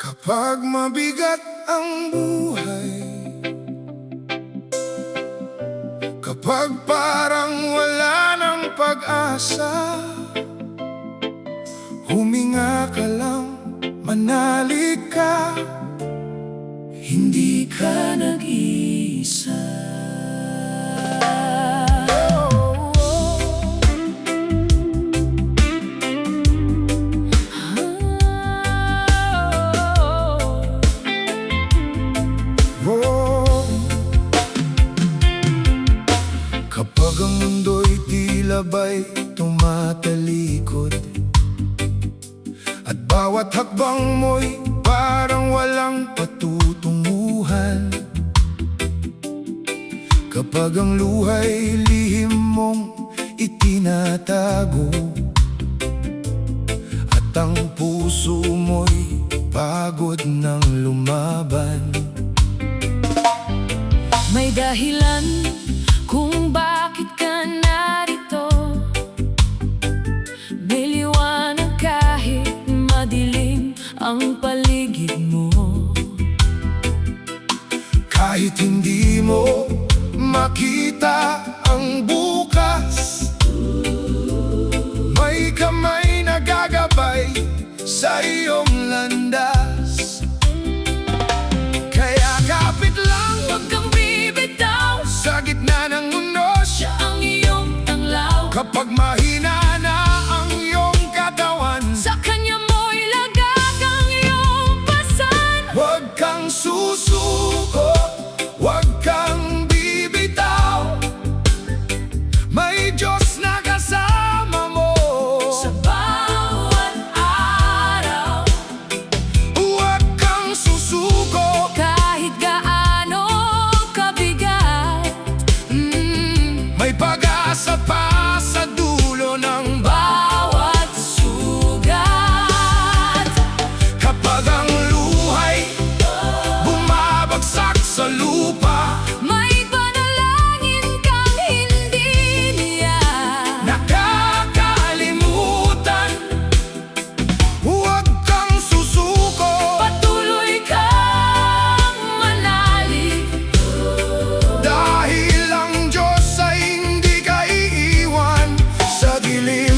Kapag mabigat ang buhay, kapag parang wala ng pag-asa, huminga ka lang, manalig ka, hindi ka nag-iisa. Kapag ang mundo'y tila ba'y tumatalikod, at bawat hakbang mo'y parang walang patutunguhan, kapag ang luha'y lihim mong itinatago, at ang puso mo'y pagod ng lumaban, may dahilan kung bakit ka narito. May liwanag kahit madilim ang paligid mo. kahit hindi mo makita ang bukas, may kamay na gagabay sa iyong landas. Kaya kapit lang, Huwag kang bibitaw, sa gitna ng unos, siya ang iyong tanglaw. kapag mahina na ang iyong katawan, Sa kanya mo'y lagak ang iyong pasan. huwag kang susuko, huwag kang bibitaw. May Diyos na kasama mo. Sa bawat araw, Huwag kang susuko, kahit gaano kabigat, may pag-asa pa sa dulo ng bawat sugat. kapag ang luhay bumabagsak sa lupa, May panalangin kang hindi niya nakakalimutan. Huwag kang susuko, patuloy kang manalig. dahil ang Diyos ay hindi ka iiwan sa dilim.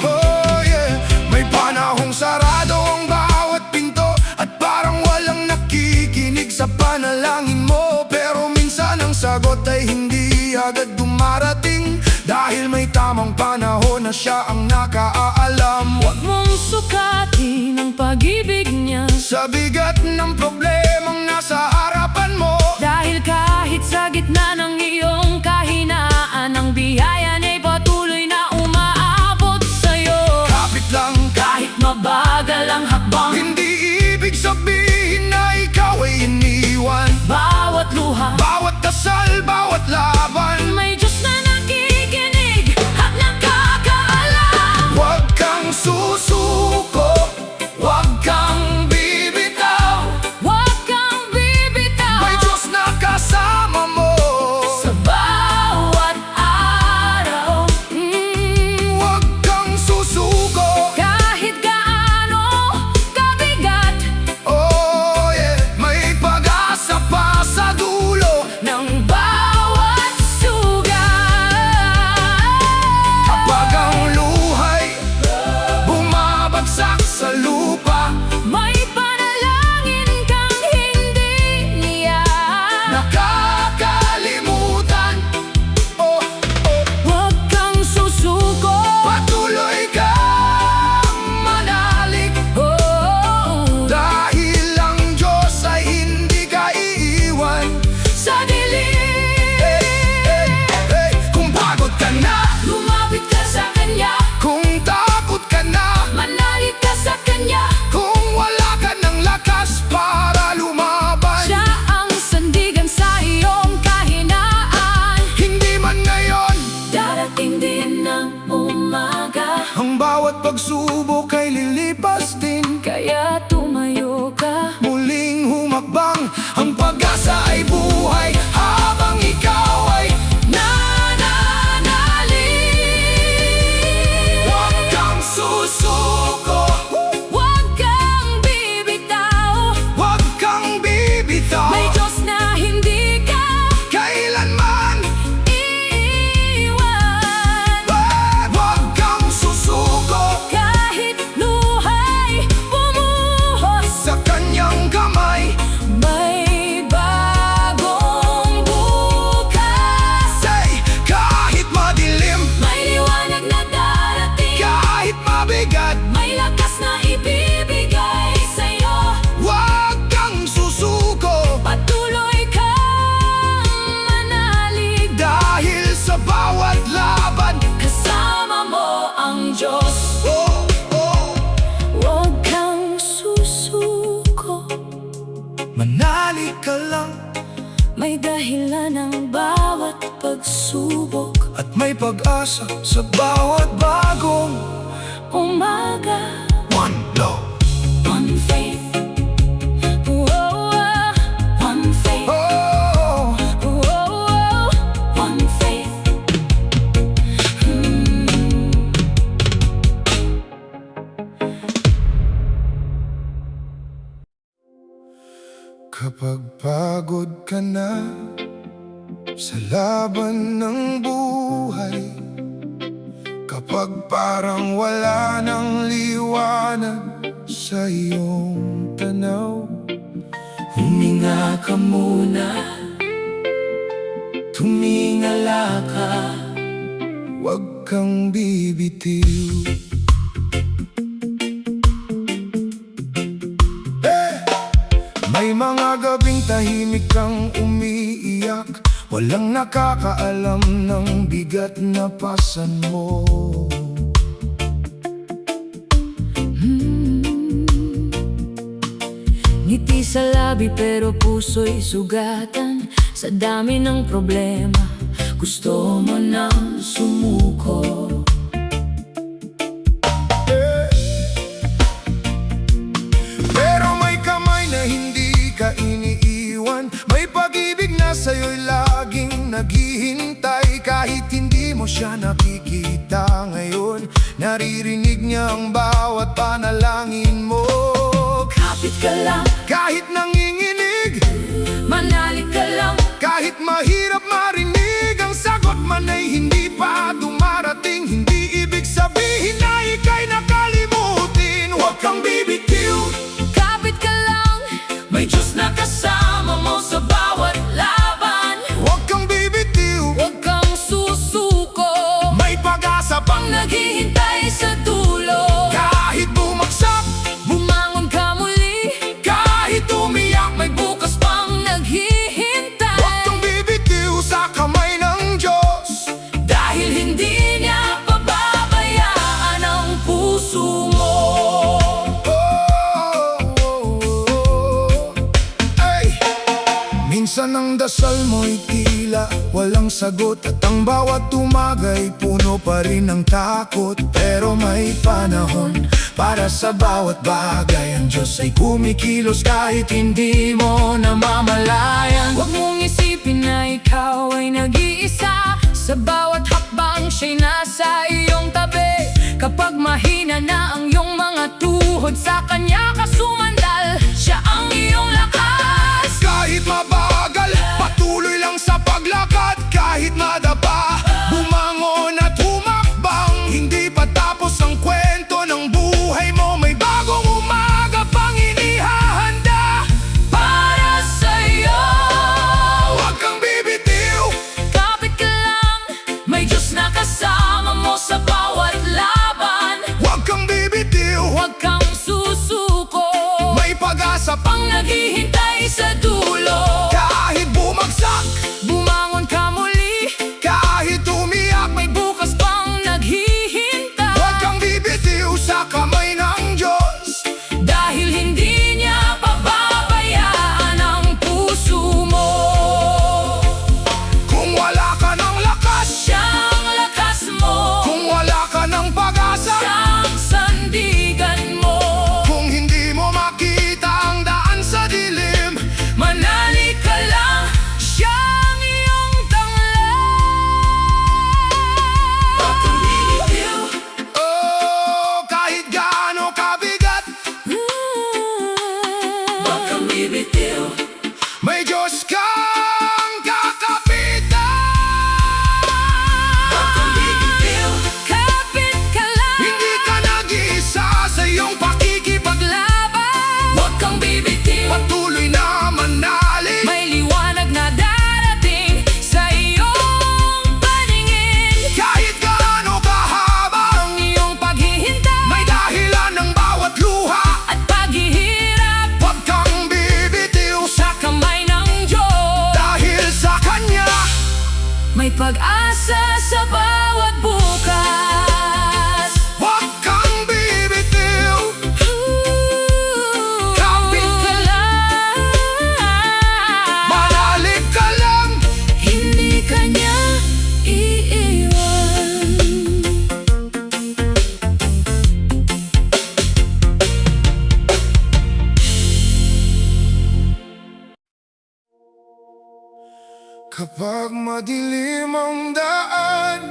Oh yeah, may panahong sarado ang bawat pinto, at parang walang nakikinig sa panalangin mo. Pero minsan ang sagot ay hindi agad dumarating, dahil may tamang panahon na siya ang nakaalam. Huwag mong sukatin ang pag-ibig niya, Sa bigat ng problemang nasa harapan mo, dahil kahit sa gitna ng iyong kahinaan, ang biyaya niya'y patuloy na umaabot sa'yo. kapit lang, Kahit mabagal ang hakbang, hindi ibig sabihin na ikaw ay iniwan. bawat luha, Bawat dasal, bawat laban, may Diyos na nakikinig at nakakaalam. huwag kang susuko, huwag kang bibitaw. Huwag kang bibitaw, May Diyos na kasama mo. sa bawat araw, Huwag kang susuko, kahit gaano kabigat, oh yeah, may pag-asa pa sa dulo. ng bawat sugat. dahilan ng bawat pagsubok. At may pag-asa sa bawat bagong Umaga, one love. one faith. One faith. Oh, One faith. kapag pagod ka na sa laban ng buhay, kapag parang wala ng liwanag sa iyong tanaw, Huminga ka muna, tumingala ka. huwag kang bibitiw. May mga gabing tahimik kang umiiyak, walang nakakaalam ng bigat na pasan mo. Ngiti sa labi pero puso'y sugatan. Sa dami ng problema, gusto mo nang sumuko. Pero may kamay na hindi ka iniiwan, may pag-ibig na sa'yo'y laging naghihintay. Kahit hindi mo siya nakikita ngayon, naririnig niya ang bawat panalangin mo. Kapit ka lang, Kahit nanginginig, manalig ka lang. kahit mahirap marinig, ang sagot man ay hindi pa dumarating. Hindi ibig sabihin na ika'y nakalimutin. Huwag kang bibitiw. Kapit ka lang, may Diyos na kasama mo sa bawat laban. Huwag kang bibitiw. Huwag kang susuko, May pag-asa pang naghihintay sa dulo. kahit bumagsak, Bumangon ka muli, kahit umiyak. may bukas pang naghihintay. Huwag kang bibitiw sa kamay ng Diyos. Dahil hindi niya pababayaan ang puso mo. Ay, minsan ang dasal mo'y tila walang sagot, at ang bawat umaga'y puno pa rin ng takot. Pero may panahon para sa bawat bagay, ang Diyos ay kumikilos kahit hindi mo namamalayan. Huwag mong isipin na ikaw ay nag-iisa. Sa bawat hakbang siya'y nasa iyong tabi. Kapag mahina na ang iyong mga tuhod, sa kanya ka sumandal, siya ang iyong lakas. Kahit mabagal, patuloy lang sa paglakad. Kahit madapa, bumangon at humakbang. Hindi pa tapos ang kwento ng buhay mo, may bagong umaga pang inihahanda Para sa'yo, Huwag kang bibitiw. kapit ka lang, may Diyos na kasama mo sa bawat laban. Huwag kang bibitiw. Huwag kang susuko, May pag-asa pang pang naghihintay sa dulo. kahit bumagsak, Bumangon ka muli, kahit umiyak. may bukas pang naghihintay. Huwag kang bibitiw sa kamay ng Diyos. Dahil hindi niya pababayaan ang puso mo. Kung wala ka ng lakas, Siyang lakas mo, kung wala ka ng pag-asa, siyang sandigan mo. kung hindi mo makita ang daan sa dilim, Manalig ka lang, siyang iyong tanglan. Huwag kang bibitiw. oh, kahit gaano kabigat, Huwag kang bibitiw. may Diyos kang kakapitan. Huwag kang bibitiw. Kapit ka lang, Hindi ka nag-iisa sa iyong pakikipaglaban. Huwag kang bibitiw. patuloy na manalig. May liwanag na darating sa iyong paningin. Kahit gaano kahaba, Ang iyong paghihintay may dahilan ng bawat luha. at paghihirap, Huwag kang bibitiw sa kamay ng Diyos dahil sa Kanya. may pag-asa sa bawat bukas. Huwag kang bibitiw. Kapit ka lang, Manalig ka lang. Kapag madilim ang daan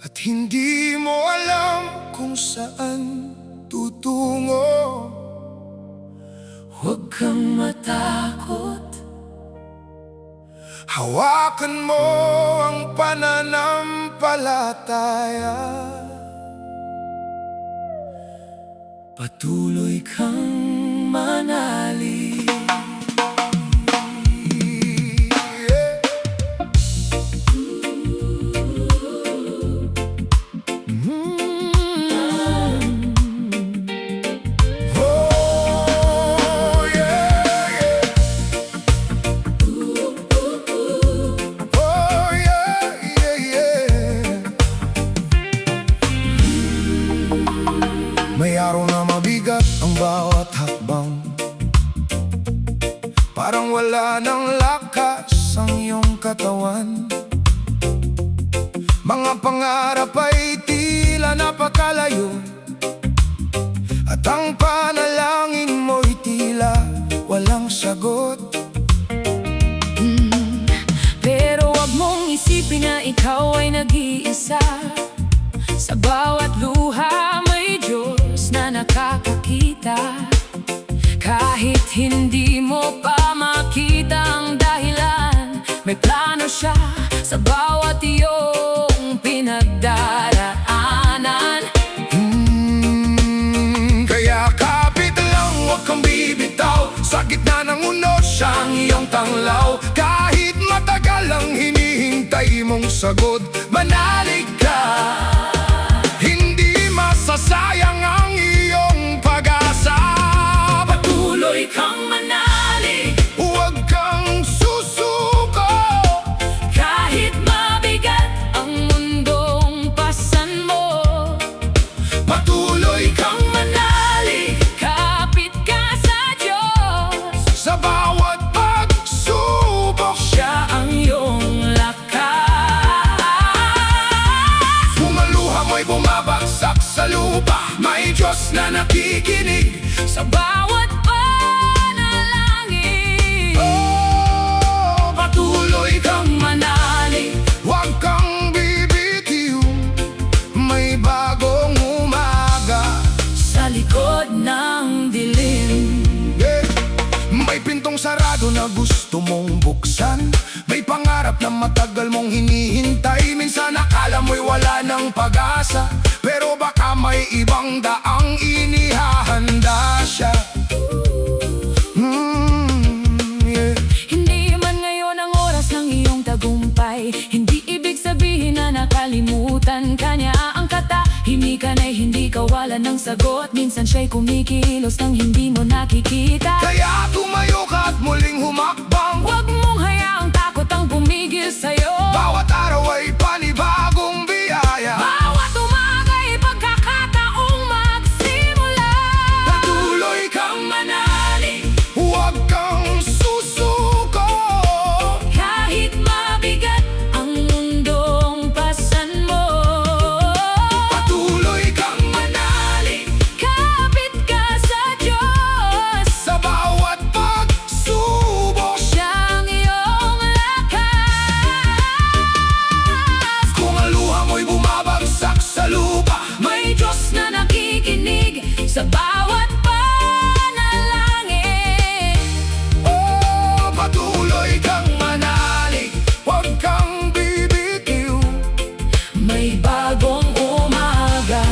at hindi mo alam kung saan tutungo, Huwag kang matakot. hawakan mo ang pananampalataya. Patuloy kang manalig. Oh, yeah, yeah. Oh, yeah, yeah, yeah. May araw na mabigat ang bawat hakbang, parang wala ng lakas ang iyong katawan. Mga pangarap ay tila napakalayo, at ang panalangin mo'y tila walang sagot. Pero wag mong isipin na ikaw ay nag-iisa. Sa bawat luha may Diyos na nakakakita. Kahit hindi mo pa makita ang dahilan, may plano siya sa bawat iyong pinagdaraanan. Kaya kapit lang, huwag kang bibitaw. Sa gitna ng unos siyang iyong tanglaw. Kahit matagal ang hinihintay mong sagot, manalig ka. Hindi masasayang ang iyong pag-asa. Patuloy kang manalig. Huwag kang susuko. Kahit mabigat ang mundong pasan mo, Patuloy kang manalig. Kapit ka sa Diyos. sa bawat pagsubok. Siya ang iyong lakas. Kung ang luha mo'y bumabagsak sa lupa, may Diyos na nakikinig. Sa bawat panalangin, Oh, patuloy kang manalig. huwag kang bibitiw. May bagong umaga. Sa likod ng dilim, Yeah. May pintong sarado na gusto mong buksan. May pangarap na matagal mong hinihintay. Minsan akala mo'y wala ng pag-asa, pero baka may ibang daang inihahanda siya. Yeah. hindi man ngayon ang oras ng iyong tagumpay. Hindi ibig sabihin na nakalimutan ka niya. Ang katahimikan ay hindi kawalan ng sagot. Minsan siya'y kumikilos nang hindi mo nakikita. Kaya tumayo ka at muling humakbang. Huwag mong hayaang takot ang pumigil sa'yo. Bawat araw ay panibagong biyaya. Bawat umaga'y pagkakataong magsimula. Patuloy kang manalig. Huwag kang susuko. Kahit mabigat ang mundong pasan mo, Patuloy kang manalig. Kapit ka sa Diyos. sa bawat pagsubok. Siya ang iyong lakas. Kung ang luha mo'y bumabagsak sa lupa, May Diyos na nakikinig sa bawat panalangin. oh, patuloy kang manalig. Huwag kang bibitiw. May bagong umaga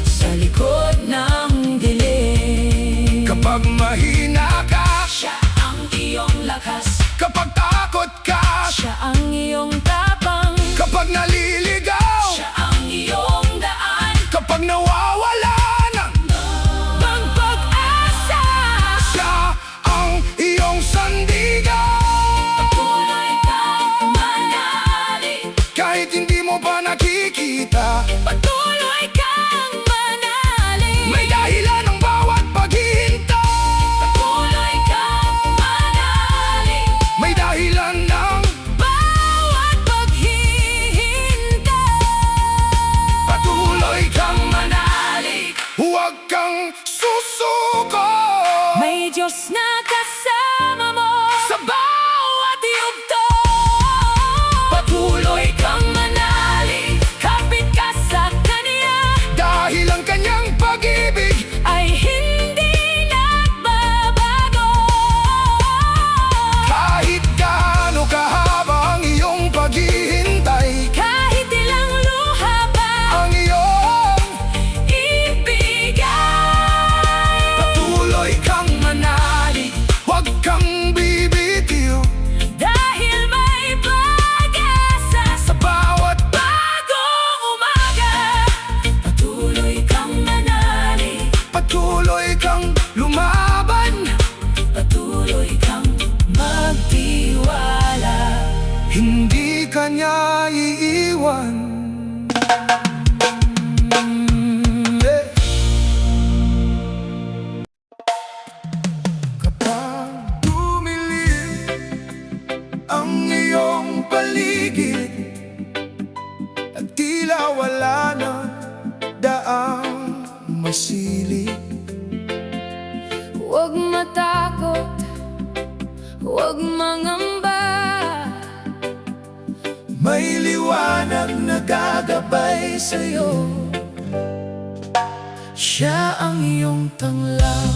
sa likod ng dilim. Kapag mahina ka, Siya ang iyong lakas. kapag takot ka, Siya ang iyong tapang. kapag naliligaw, Siya ang iyong daan. kapag nawawala na, Ang pag-asa. siya ang iyong sandigan. Patuloy kang manalig. Kahit hindi mo pa nakikita, Patuloy kang manalig. may dahilan ang bawat paghihintay. Patuloy kang manalig. May dahilan ng Bawat paghihintay. patuloy kang Manalig. huwag kang susuko. May Diyos na kasama mo Sa bawat yugto. patuloy kang lumaban, Patuloy kang magtiwala. hindi ka niya iiwan. Eh. Kapag dumilim ang iyong paligid at tila wala na daang masilip, Huwag matakot, huwag mangamba. may liwanag na gagabay sa'yo. Siya ang iyong tanglaw.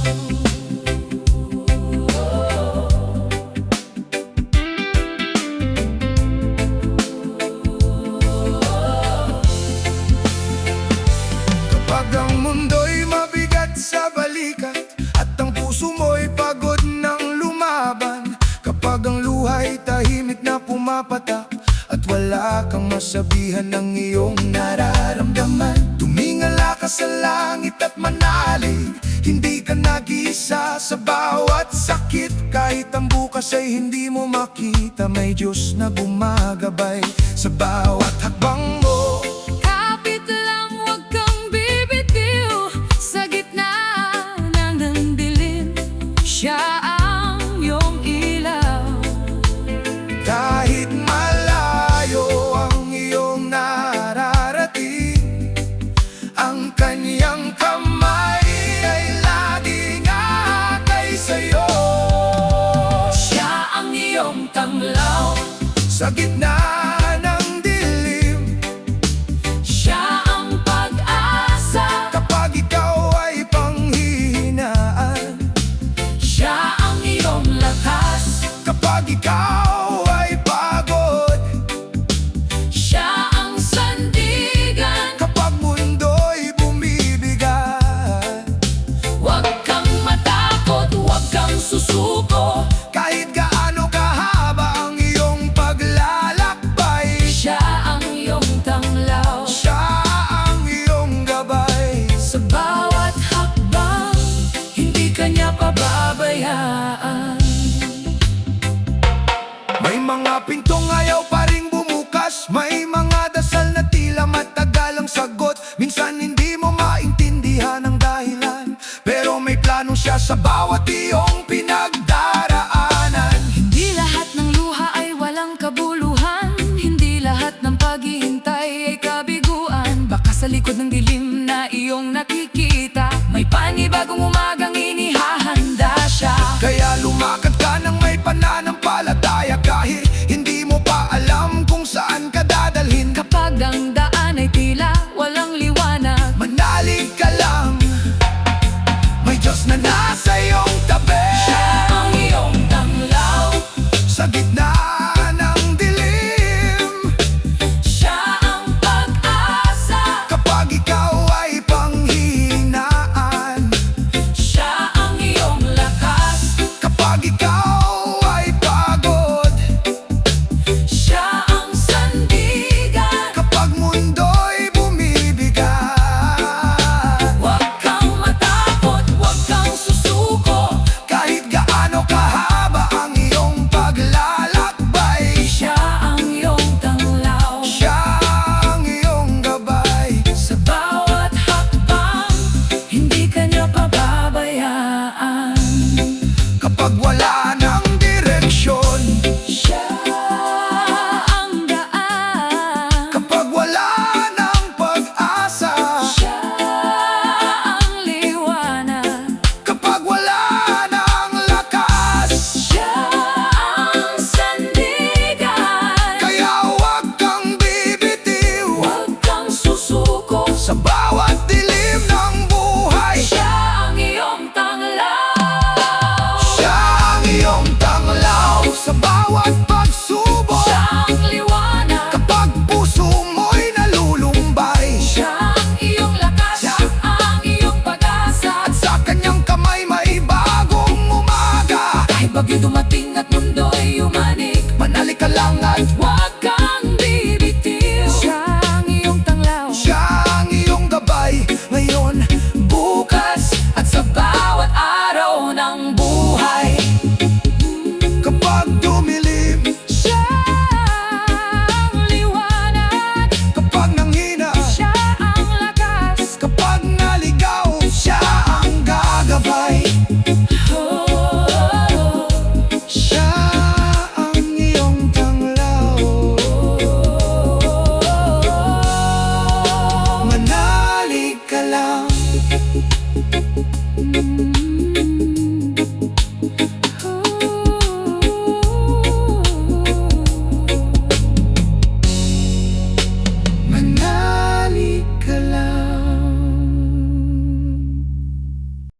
Kapag ang mundo'y mabigat sa balikat at ang puso mo'y pagod ng lumaban, kapag ang luha'y tahimik na pumapatak at wala kang masabihan ng iyong nararamdaman, tumingala ka sa langit at manalig. Hindi ka nag-iisa sa bawat sakit. Kahit ang bukas ay hindi mo makita, may Diyos na gumagabay sa bawat hakbang mo. Kapit lang, huwag kang bibitiw. Sa gitna ng dilim, siya ang iyong ilaw. Kahit malayo ang iyong nararating, ang kanyang kamay ay laging aakay sa'yo. Siya ang iyong tanglaw. Sa gitna ng dilim, Siya ang pag-asa. kapag ikaw ay panghihinaan, Siya ang iyong lakas. kapag ikaw ay pagod, Siya ang sandigan. kapag mundo'y bumibigat, Huwag kang matakot, huwag kang susuko. kahit gaano kahaba ang iyong paglalakbay, Siya ang iyong tanglaw. siya ang iyong gabay. Sa bawat hakbang, hindi ka niya pababayaan. May mga pintong ayaw pa ring bumukas, may mga dasal na tila matagal ang sagot. Minsan hindi mo maintindihan ang dahilan, pero may plano siya sa bawat iyong pinagdaraanan. Hindi lahat ng luha ay walang kabuluhan. Hindi lahat ng paghihintay ay kabiguan. Baka sa likod ng dilim na iyong nakikita, may panibagong umagang inihahanda siya. Kaya lumakad ka ng may pananampalataya, kahit hindi mo pa alam kung saan ka dadalhin. Kapag ang daan ay tila walang liwanag, Manalig ka lang, may Diyos na nasa